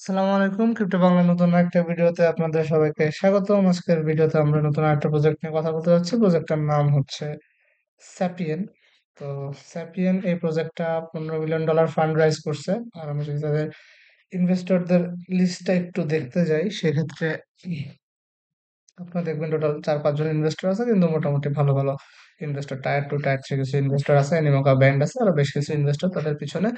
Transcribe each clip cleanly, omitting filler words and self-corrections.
আসসালামু আলাইকুম, ক্রিপ্টো বাংলা নতুন একটা ভিডিওতে আপনাদের সবাইকে স্বাগতম। আজকের ভিডিওতে আমরা নতুন একটা প্রজেক্ট নিয়ে কথা বলতে যাচ্ছি। প্রজেক্টটার নাম হচ্ছে স্যাপিয়েন। তো স্যাপিয়েন এই প্রজেক্টটা $15 মিলিয়ন ফান্ড রাইজ করছে। আর আমি যদি তাদের ইনভেস্টরদের লিস্টটা একটু দেখতে যাই, সেক্ষেত্রে আপনারা দেখবেন টোটাল 4-5 জন ইনভেস্টর আছে, কিন্তু মোটামুটি ভালো ভালো investor, tier two tier three কিছু ইনভেস্টর আছে, অ্যানিমোকা ব্যান্ড আছে, আরো বেশ কিছু ইনভেস্টর তাদের পিছনে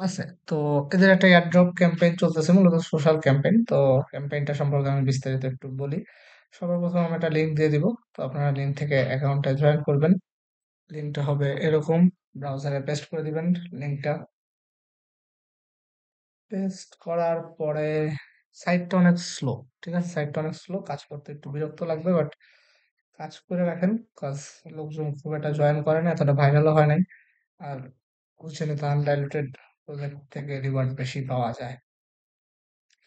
আছে। তো এদের একটা এয়ারড্রপ ক্যাম্পেইন চলতেছে, মূলত সোশ্যাল ক্যাম্পেইন। তো ক্যাম্পেইনটা সম্পর্কে আমি বিস্তারিত একটু বলি। সর্বপ্রথম আমি একটা লিঙ্ক দিয়ে দিব। তো আপনারা লিঙ্ক থেকে অ্যাকাউন্টে জয়েন করবেন। লিঙ্কটা হবে এরকম, ব্রাউজারে পেস্ট করে দিবেন লিঙ্কটা। পেস্ট করার পরে সাইটটা অনেক স্লো, ঠিক আছে? সাইটটা অনেক স্লো, কাজ করতে একটু বিরক্ত লাগবে, বাট কাজ করে রাখেন। কাজ, লোকজন খুব একটা জয়েন করে না, এতটা ভাইরালও হয় নাই। আর বুঝছেনই তো, আনডাইলুটেড প্রজেক্ট থেকে রিওয়ার্ড বেশি পাওয়া যায়।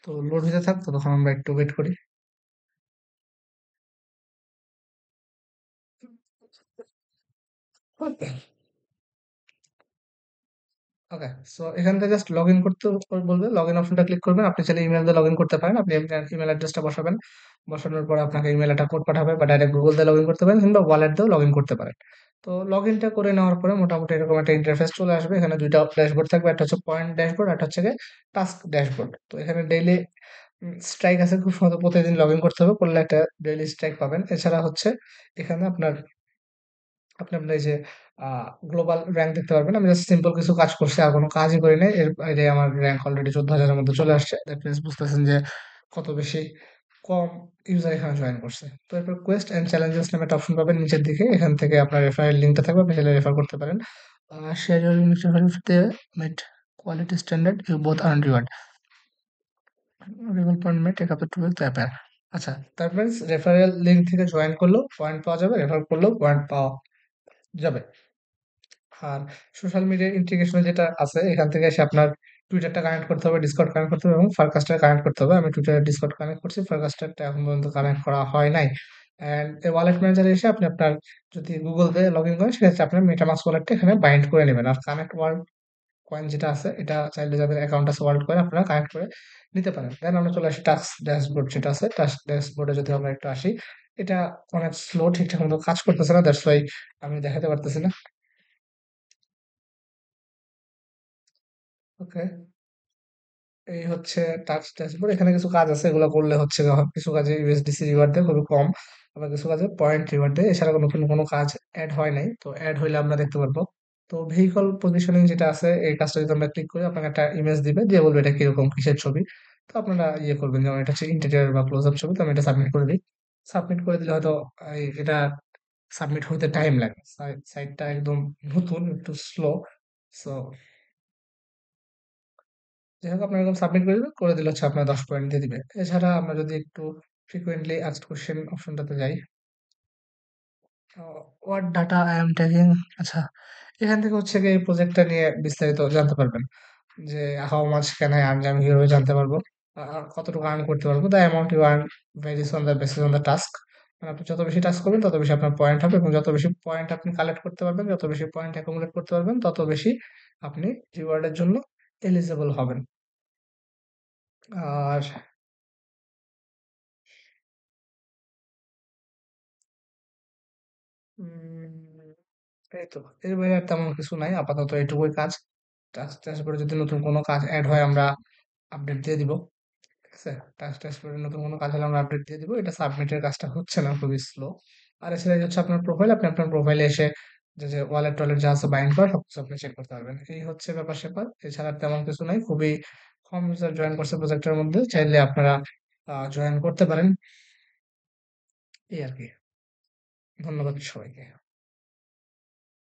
তো লোড হতে থাকতো, তখন আমরা একটু ওয়েট করি। ওকে, সো এখান থেকে জাস্ট লগ ইন করতে বলবে। লগ ইন অপশনটা ক্লিক করবেন। আপনি চাইলে ইমেল দিয়ে লগ ইন করতে পারেন। আপনি ইমেল অ্যাড্রেসটা বসাবেন। বসানোর পরে আপনাকে ইমেল একটা কোড পাঠাবে, বা ডাইরেক্ট গুগল দিয়ে লগ ইন করতে পারেন, কিংবা ওয়ালেট দিয়েও লগ ইন করতে পারেন। তো লগ ইনটা করে নেওয়ার পরে মোটামুটি এরকম একটা ইন্টারফেস চলে আসবে। এখানে দুইটা ড্যাশবোর্ড থাকবে, একটা হচ্ছে পয়েন্ট ড্যাশবোর্ড, একটা হচ্ছে টাস্ক ড্যাশবোর্ড। তো এখানে ডেইলি স্ট্রাইক আছে, খুব সহজে প্রতিদিন লগ ইন করতে হবে, করলে একটা ডেইলি স্ট্রাইক পাবেন। এছাড়া হচ্ছে এখানে আপনি আপনার এই যে গ্লোবাল র্যাঙ্ক দেখতে পারবেন। আমি জাস্ট সিম্পল কিছু কাজ করছি, আর কোনো কাজই করি নাই। এর বাইরে আমার র্যাঙ্ক অলরেডি 14,000-এর মধ্যে চলে আসছে। দ্যাট মিনস বুঝতেছেন যে কত বেশি কম ইউজার এখানে জয়েন করছে। তো এরপর কোয়েস্ট এন্ড চ্যালেঞ্জেস নামে একটা অপশন পাবেন নিচের দিকে। এখান থেকে আপনার রেফারেল লিঙ্কটা থাকবে, আপনি চাইলে রেফার করতে পারেন। Share your unique referral with the meet quality standard, you both earn reward. Reveal point may take up to with app. আচ্ছা, তারপরে রেফারেল লিঙ্ক থেকে জয়েন করলেও পয়েন্ট পাওয়া যাবে, রেফার করলেও পয়েন্ট পাওয়া যাবে। আর সোশ্যাল মিডিয়া ইন্টিগ্রেশন যেটা আছে, এখান থেকে এসে আপনার টুইটারটা কানেক্ট করতে হবে, ডিসকর্ড কানেক্ট করতে হবে, এবং ফারকাস্টার কানেক্ট করতে হবে। আমি টুইটার ডিসকর্ড কানেক্ট করছি, ফারকাস্টারটা এখন পর্যন্ত কানেক্ট করা হয় নাই। অ্যান্ড এই ওয়ালেট ম্যানেজারে এসে আপনি আপনার, যদি গুগল দিয়ে লগ ইন করেন, সেক্ষেত্রে আপনার মেটামাস্ক ওয়ালেটটা এখানে বাইন্ড করে নেবেন। আর কানেক্ট ওয়ার্ল্ড কয়েন যেটা আছে, এটা চাইলে যাদের অ্যাকাউন্ট আছে ওয়ার্ল্ড কয়েন, আপনারা কানেক্ট করে নিতে পারেন। দেন আমরা চলে আসি টাস্ক ড্যাশবোর্ড যেটা আছে। টাস্ক ড্যাশবোর্ডে যদি আমরা একটু আসি, এটা অনেক স্লো, ঠিকঠাক মতো কাজ করতেছে না, দ্যাটস ওয়াই আমি দেখাতে পারতেছি না। ওকে, এই হচ্ছে টাস্ক ড্যাশবোর্ড। এখানে কিছু কাজ আছে, এগুলো করলে হচ্ছে কিছু কাজে ইউএসডিসি রিওয়ার্ড দেয় খুবই কম, আবার কিছু কাজে পয়েন্ট রিওয়ার্ড দেয়। এছাড়া নতুন কোনো কাজ অ্যাড হয় নাই, তো অ্যাড হইলে আমরা দেখতে পারবো। তো ভেহিকল পজিশনিং যেটা আছে, এই কাজটা যদি আমরা ক্লিক করি, আপনাকে একটা ইমেজ দিবে, দিয়ে বলবে এটা কিরকম, কিসের ছবি। তো আপনারা ইয়ে করবেন, যেমন এটা হচ্ছে ইন্টেরিয়র বা ক্লোজ আপ ছবি। তো আমি এটা সাবমিট করে দিই। সাবমিট করে দিলে হয়তো এটা সাবমিট হতে টাইম লাগে। সাইটটা একদম নতুন, একটু স্লো। সো যাই হোক, আপনার এরকম সাবমিট করে দিবেন, করে দিলে হচ্ছে আপনার 10 পয়েন্ট দিয়ে দিবে। এছাড়া আমরা যদি একটু ফ্রিকোয়েন্টলি আস্কড কোশ্চেন অপশনটাতে যাই, what data I am taking. আচ্ছা, এখান থেকে হচ্ছে গিয়ে এই প্রজেক্টটা নিয়ে বিস্তারিত জানতে পারবেন, যে how much can I earn, আমি কিভাবে জানতে পারবো কতটুকু আর্ন করতে পারবো। The amount you earn varies on the basis on the task. মানে আপনি যত বেশি টাস্ক করবেন, তত বেশি আপনার পয়েন্ট হবে, এবং যত বেশি পয়েন্ট আপনি কালেক্ট করতে পারবেন, যত বেশি পয়েন্ট অ্যাকুমুলেট করতে পারবেন, তত বেশি আপনি রিওয়ার্ডের জন্য এলিজিবল হবেন। আর উম এই তো, এর বাইরে আর তেমন কিছু নাই, আপাতত এইটুকুই কাজ। টাস্ক ড্যাশবোর্ডে যদি নতুন কোনো কাজ অ্যাড হয়, আমরা আপডেট দিয়ে দিব। ঠিক আছে? টাস্ক ড্যাশবোর্ডে নতুন কোনো কাজ হলে আমরা আপডেট দিয়ে দিব। এটা সাবমিটের কাজটা হচ্ছে না, খুবই স্লো। আর এছাড়া এই হচ্ছে আপনার প্রোফাইল। আপনি আপনার প্রোফাইলে এসে যে ওয়ালেট টয়ালেট যা আছে বাইন্ড করা, সবকিছু আপনি চেক করতে পারবেন। এই হচ্ছে ব্যাপার-স্যাপার। এছাড়া আর তেমন কিছু নাই। খুবই কম ইউজার জয়েন করছে প্রজেক্টের মধ্যে। চাইলে আপনারা জয়েন করতে পারেন। এই আরকি। ধন্যবাদ সবাইকে।